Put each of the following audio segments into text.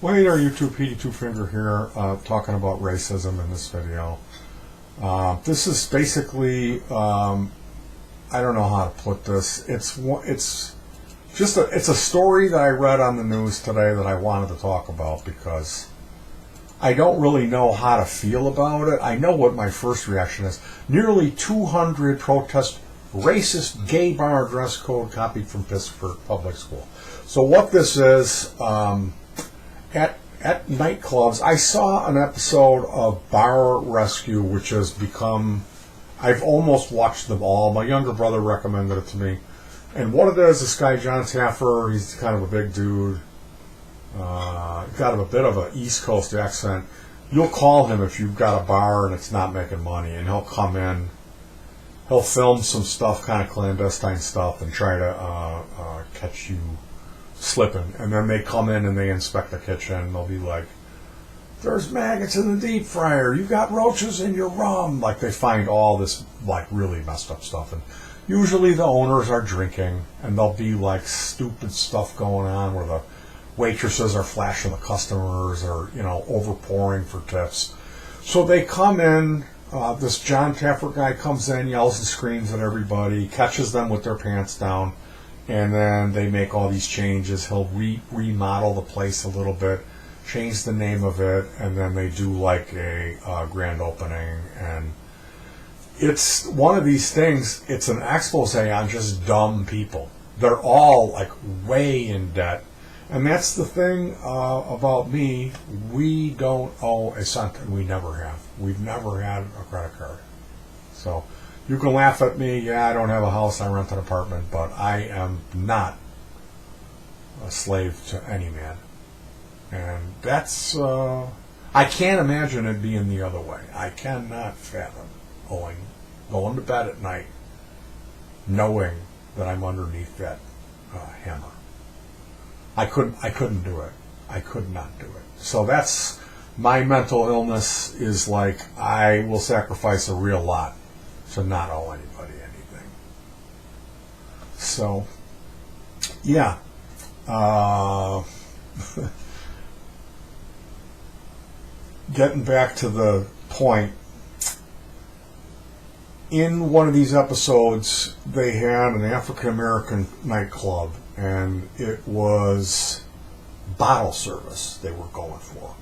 Well, hey there, YouTube. Petey Two Finger here, talking about racism in this video. This is basically, I don't know how to put this. It's a story that I read on the news today that I wanted to talk about because I don't really know how to feel about it. I know what my first reaction is. Nearly 200 protest racist gay bar dress code copied from Pittsburgh Public School. So what this is, at nightclubs, I saw an episode of Bar Rescue, which has become, I've almost watched them all. My younger brother recommended it to me. And what it is, this guy, John Taffer, he's kind of a big dude, got a bit of an East Coast accent. You'll call him if you've got a bar and it's not making money, and he'll come in, he'll film some stuff, kind of clandestine stuff, and try to catch you slipping. And then they come in and they inspect the kitchen, and they'll be like, there's maggots in the deep fryer, you got roaches in your rum. Like, they find all this like really messed up stuff, and usually the owners are drinking, and there'll be like stupid stuff going on where the waitresses are flashing the customers or, overpouring for tips. So they come in, this John Taffer guy comes in, yells and screams at everybody, catches them with their pants down, and then they make all these changes. He'll remodel the place a little bit, change the name of it, and then they do like a grand opening. And it's one of these things, it's an expose on just dumb people. They're all like way in debt. And that's the thing about me. We don't owe a cent, and we never have. We've never had a credit card. So you can laugh at me. Yeah, I don't have a house. I rent an apartment, but I am not a slave to any man. And that's, I can't imagine it being the other way. I cannot fathom going to bed at night knowing that I'm underneath that hammer. I couldn't do it. I could not do it. So that's my mental illness, is like, I will sacrifice a real lot to not owe anybody anything. So, yeah. Getting back to the point, in one of these episodes, they had an African-American nightclub, and it was bottle service they were going for.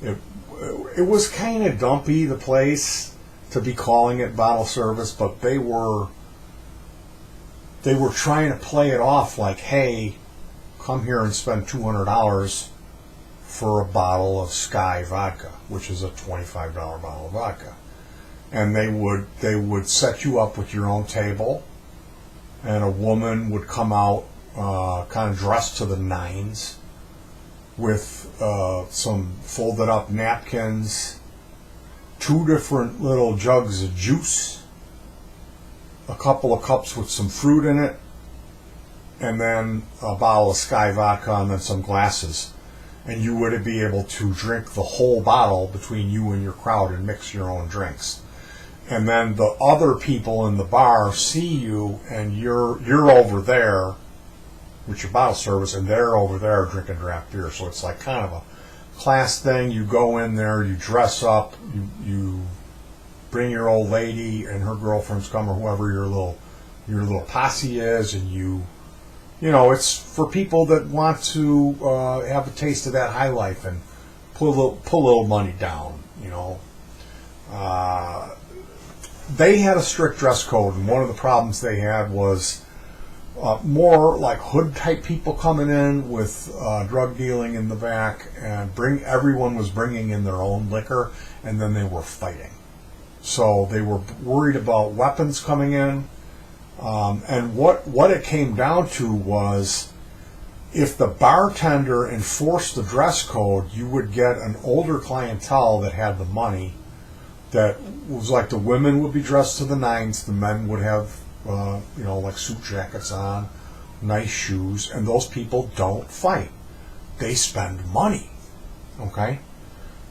It was kind of dumpy, the place, to be calling it bottle service, but they were trying to play it off like, hey, come here and spend $200 for a bottle of Sky vodka, which is a $25 bottle of vodka. And they would set you up with your own table, and a woman would come out kind of dressed to the nines with some folded up napkins, 2 different little jugs of juice, a couple of cups with some fruit in it, and then a bottle of Sky vodka, and then some glasses. And you would be able to drink the whole bottle between you and your crowd and mix your own drinks. And then the other people in the bar see you, and you're over there with your bottle service, and they're over there drinking draft beer. So it's like kind of a class thing. You go in there, you dress up, you bring your old lady and her girlfriends come, or whoever your little posse is, and it's for people that want to have a taste of that high life and pull a little money down. They had a strict dress code, and one of the problems they had was more like hood-type people coming in with drug dealing in the back, and everyone was bringing in their own liquor, and then they were fighting. So they were worried about weapons coming in, and what it came down to was, if the bartender enforced the dress code, you would get an older clientele that had the money. That was like, the women would be dressed to the nines, the men would have, like suit jackets on, nice shoes, and those people don't fight. They spend money, okay?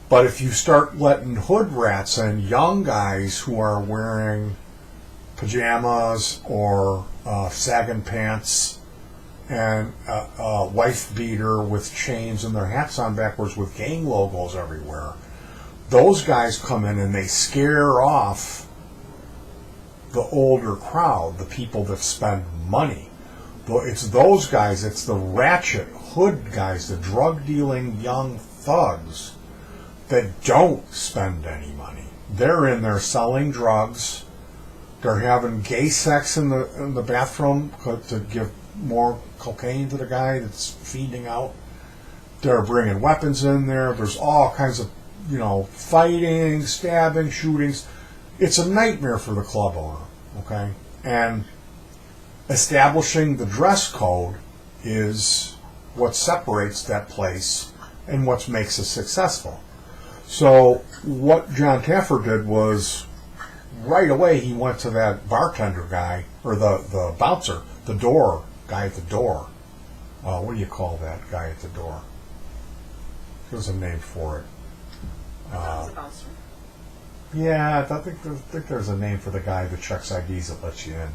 But if you start letting hood rats and young guys who are wearing pajamas or sagging pants and a wife beater with chains and their hats on backwards with gang logos everywhere. Those guys come in and they scare off the older crowd, the people that spend money. It's those guys, it's the ratchet hood guys, the drug dealing young thugs that don't spend any money. They're in there selling drugs. They're having gay sex in the bathroom to give more cocaine to the guy that's feeding out. They're bringing weapons in there. There's all kinds of, fighting, stabbing, shootings. It's a nightmare for the club owner, okay? And establishing the dress code is what separates that place and what makes it successful. So what John Taffer did was, right away he went to that bartender guy, or the bouncer, the door guy at the door. What do you call that guy at the door? There's a name for it. A bouncer. Yeah, I think there's a name for the guy that checks IDs that lets you in.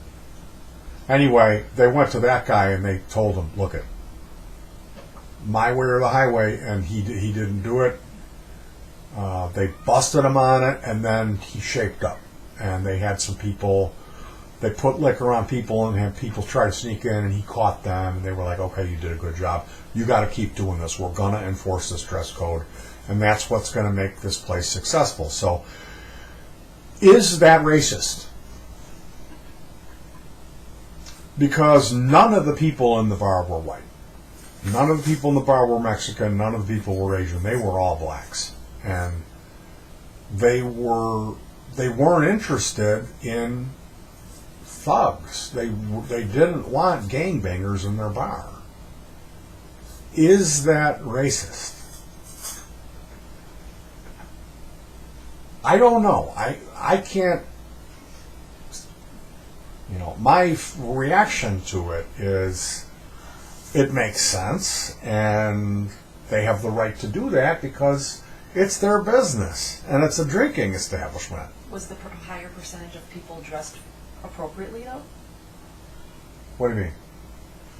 Anyway, they went to that guy and they told him, look it, my way or the highway, and he didn't do it. They busted him on it, and then he shaped up. And they had some people, they put liquor on people and had people try to sneak in, and he caught them, and they were like, okay, you did a good job. You got to keep doing this. We're going to enforce this dress code, and that's what's going to make this place successful. So, is that racist? Because none of the people in the bar were white. None of the people in the bar were Mexican. None of the people were Asian. They were all blacks. And they weren't interested in thugs. They didn't want gangbangers in their bar. Is that racist? I don't know. I can't. My reaction to it is it makes sense, and they have the right to do that because it's their business, and it's a drinking establishment. Was the higher percentage of people dressed appropriately, though? What do you mean?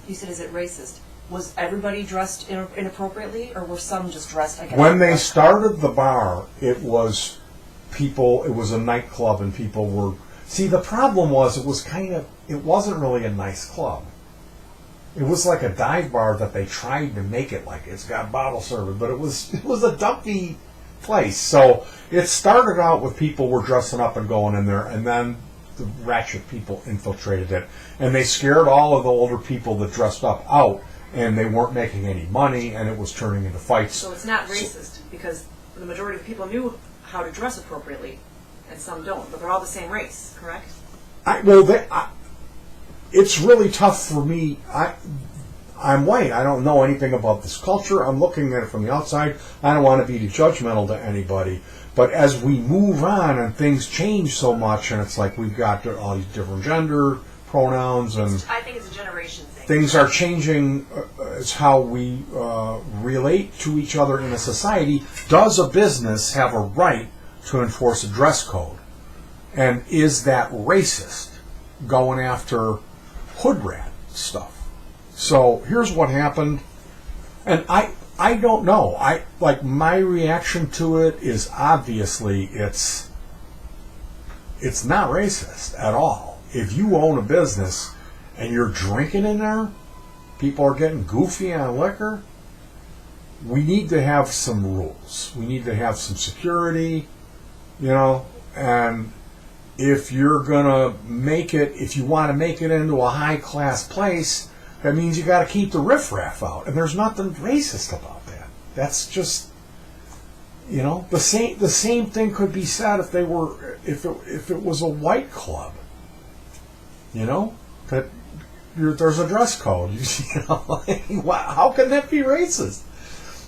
You said, is it racist? Was everybody dressed inappropriately, or were some just dressed, I guess? When they started the bar, it was a nightclub, and people were... See, the problem was it wasn't really a nice club. It was like a dive bar that they tried to make it like it's got bottle service, but it was a dumpy place. So it started out with people were dressing up and going in there, and then the ratchet people infiltrated it, and they scared all of the older people that dressed up out, and they weren't making any money, and it was turning into fights. So it's not racist because the majority of people knew how to dress appropriately, and some don't, but they're all the same race, correct? It's really tough for me. I'm white. I don't know anything about this culture. I'm looking at it from the outside. I don't want to be judgmental to anybody. But as we move on and things change so much, and it's like we've got all these different gender pronouns, and I think it's a generation thing. Things are changing as how we relate to each other in a society. Does a business have a right to enforce a dress code? And is that racist, going after hood rat stuff? So here's what happened, and I don't know. My reaction to it is obviously it's not racist at all. If you own a business and you're drinking in there, people are getting goofy on liquor, we need to have some rules. We need to have some security, and if you're going to if you want to make it into a high-class place, that means you got to keep the riffraff out. And there's nothing racist about that. That's just, the same thing could be said if it was a white club. That there's a dress code. How can that be racist?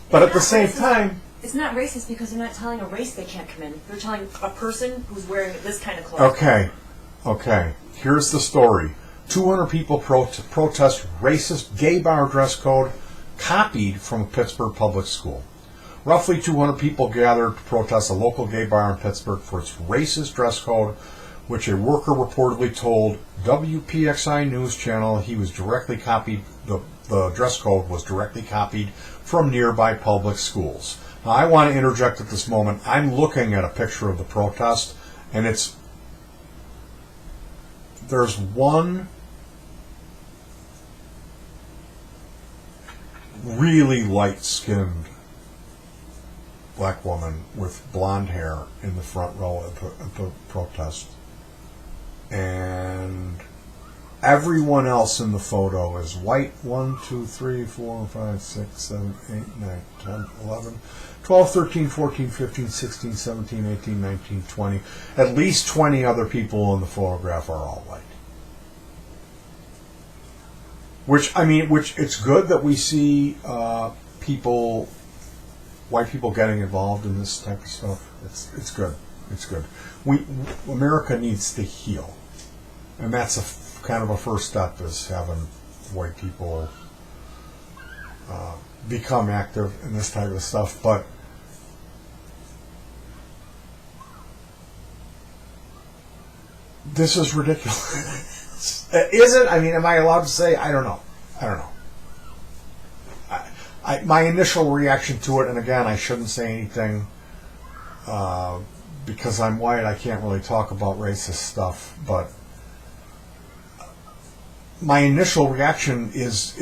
But at the same time, it's not racist because they're not telling a race they can't come in. They're telling a person who's wearing this kind of clothes. Okay. Here's the story. 200 people protest racist gay bar dress code copied from a Pittsburgh public school. Roughly 200 people gathered to protest a local gay bar in Pittsburgh for its racist dress code, which a worker reportedly told WPXI News Channel he was directly copied the dress code was directly copied from nearby public schools. Now, I want to interject at this moment. I'm looking at a picture of the protest, and there's one really light-skinned black woman with blonde hair in the front row at the protest. And everyone else in the photo is white. 1, 2, 3, 4, 5, 6, 7, 8, 9, 10, 11, 12, 13, 14, 15, 16, 17, 18, 19, 20. At least 20 other people in the photograph are all white. Which it's good that we see white people getting involved in this type of stuff. It's good. It's good. America needs to heal, and that's kind of a first step, is having white people become active in this type of stuff. But this is ridiculous. Is it? I mean, am I allowed to say? I don't know. My initial reaction to it, and again, I shouldn't say anything because I'm white. I can't really talk about racist stuff, but my initial reaction is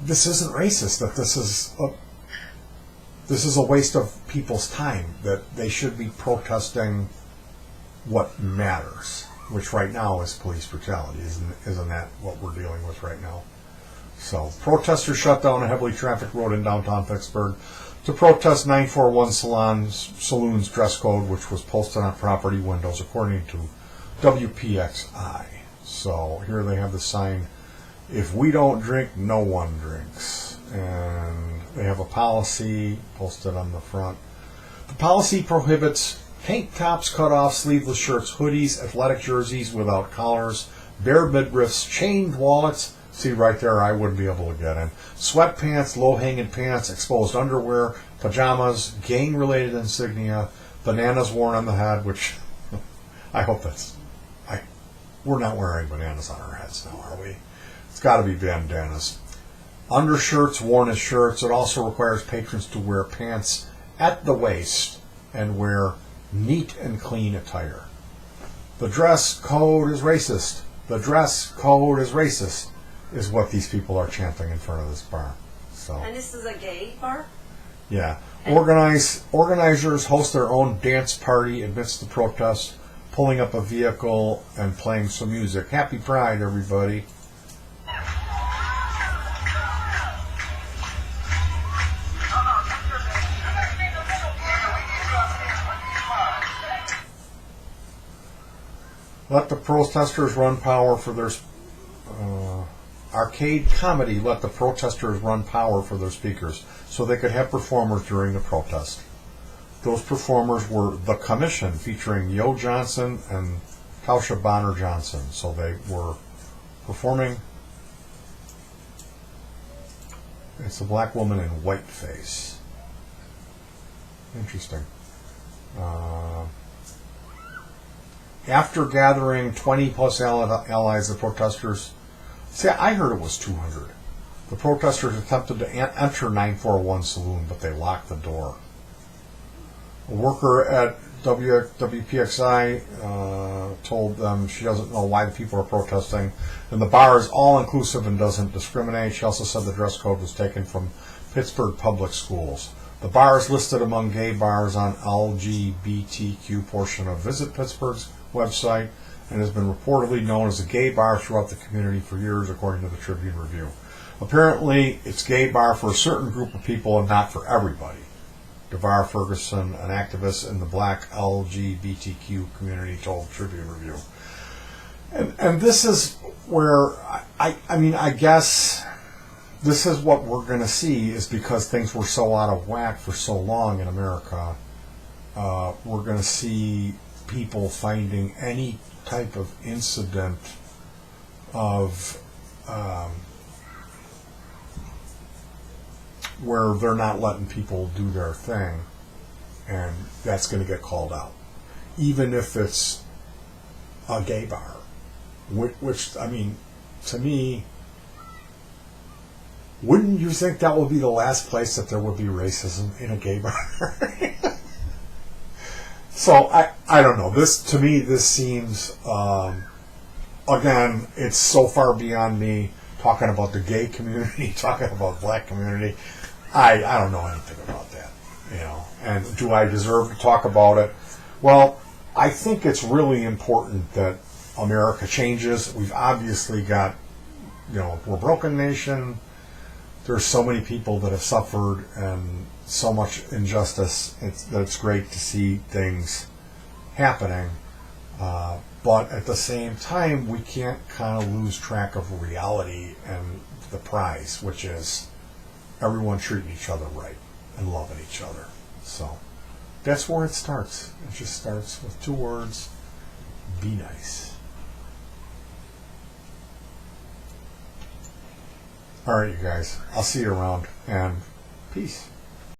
this isn't racist. That this is a waste of people's time. That they should be protesting what matters, which right now is police brutality. Isn't that what we're dealing with right now? So, protesters shut down a heavily trafficked road in downtown Pittsburgh to protest 941 Saloon's dress code, which was posted on property windows, according to WPXI. So, here they have the sign, "If we don't drink, no one drinks." And they have a policy posted on the front. The policy prohibits tank tops, cutoffs, sleeveless shirts, hoodies, athletic jerseys without collars, bare midriffs, chained wallets. See right there, I wouldn't be able to get in. Sweatpants, low-hanging pants, exposed underwear, pajamas, gang-related insignia, bananas worn on the head, which I hope we're not wearing bananas on our heads now, are we? It's got to be bandanas. Undershirts worn as shirts. It also requires patrons to wear pants at the waist and wear neat and clean attire. The dress code is racist. The dress code is racist, is what these people are chanting in front of this bar. So. And this is a gay bar? Yeah. Organizers host their own dance party amidst the protest, pulling up a vehicle and playing some music. Happy Pride, everybody. Let the protesters run power for their arcade comedy. Let the protesters run power for their speakers so they could have performers during the protest. Those performers were The Commission, featuring Yo Johnson and Tausha Bonner Johnson. So they were performing. It's a black woman in whiteface. Interesting. After gathering 20 plus allies, the protesters... See, I heard it was 200. The protesters attempted to enter 941 Saloon, but they locked the door. A worker at WPXI told them she doesn't know why the people are protesting, and the bar is all-inclusive and doesn't discriminate. She also said the dress code was taken from Pittsburgh public schools. The bar is listed among gay bars on LGBTQ portion of Visit Pittsburgh's website and has been reportedly known as a gay bar throughout the community for years, according to the Tribune Review. Apparently, it's gay bar for a certain group of people and not for everybody. DeVar Ferguson, an activist in the black LGBTQ community, told Tribune Review. And this is where, I guess this is what we're going to see, is because things were so out of whack for so long in America, we're going to see people finding any type of incident of where they're not letting people do their thing, and that's going to get called out, even if it's a gay bar, which I mean, to me, Wouldn't you think that would be the last place that there would be racism in a gay bar? So I don't know. This to me, this seems again, it's so far beyond me talking about the gay community, talking about black community. I don't know anything about that, you know. And do I deserve to talk about it? Well, I think it's really important that America changes. We've obviously got, you know, we're a broken nation. There's so many people that have suffered and so much injustice. It's great to see things happening. But at the same time, we can't kind of lose track of reality and the prize, which is everyone treating each other right and loving each other. So that's where it starts. It just starts with 2 words: be nice. All right, you guys. I'll see you around, and peace.